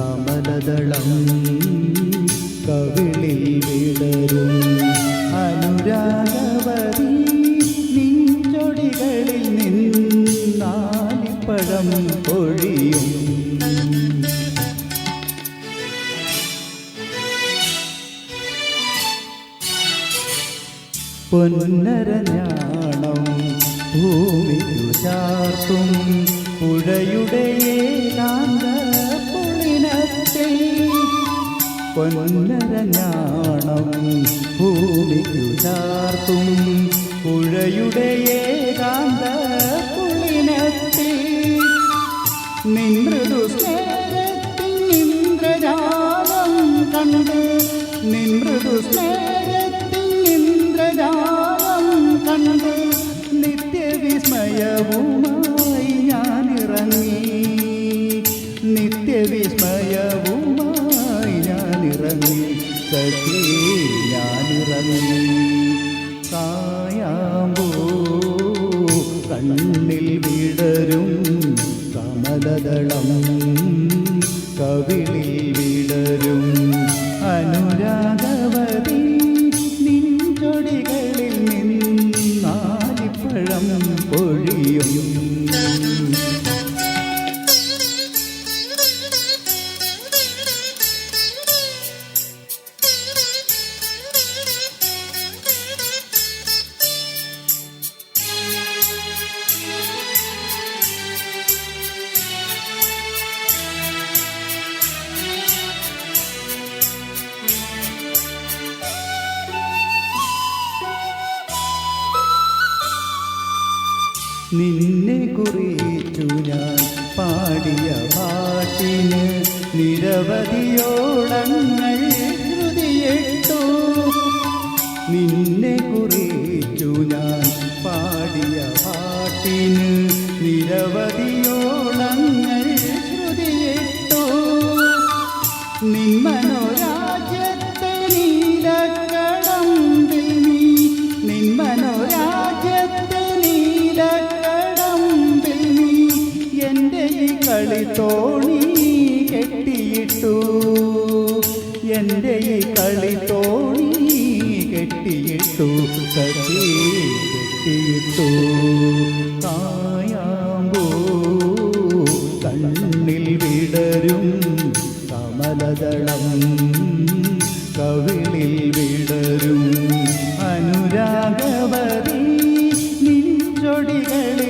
കമലദളം കവിളിൽ വിടരും അനുരാഗവതി നിഞ്ചൊടികളിൽ നിന്നാലിപ്പഴം പൊഴിയും പൊന്നരഞ്ഞാണം ഭൂമിക്കു ചാർത്തും പുഴയുടെ ഏകാന്ത പുളിനത്തിൽ പൊന്നരഞ്ഞാണം ഭൂമിക്കു ചാർത്തും പുഴയുടെ ഏകാന്ത പുളിനത്തിൽ നിൻമൃദു സ്നേഹത്തിൻ ഇന്ദ്രജാലം കണ്ട് നിൻമൃദു സ്നേഹത്തിൻ ഇന്ദ്രജാലം കണ്ട് നിത്യവിസ്മയവുമായി ഞാനിറങ്ങി നിത്യവിസ്മയവുമായി ഞാനിറങ്ങി സഖി ഞാനിറങ്ങി കായാമ്പൂ കണ്ണിൽ വിടരും കമലദളം കവിളിൽ വിടരും അനുരാഗവതി നിൻചൊടികളിൽ നിന്നാലിപ്പഴം പൊഴിയും നിന്നെ കുറിച്ചു ഞാൻ പാടിയ പാട്ടിന് നിരവധിയോളങ്ങൾ ശ്രുതിയിട്ടു നിന്നെ കുറിച്ചു ഞാൻ പാടിയ പാട്ടിന് നിരവധിയോളങ്ങൾ ശ്രുതിയിട്ടു നിന്മനോരാജ്യത്തെ നീലക്കടമ്പിൽ നീ നിന്മനോരാജ്യത്തെ നീലക്കടമ്പിൽ നീ എൻ്റെ ഈ കളിത്തോണി കെട്ടിയിട്ടു എൻ്റെ ഈ കളിത്തോണി കെട്ടിയിട്ടു സഖി കെട്ടിയിട്ടു കായാമ്പൂ കണ്ണിൽ വിടരും കമലദളം കവിളിൽ വിടരും അനുരാഗവതി നിൻചൊടികളിൽ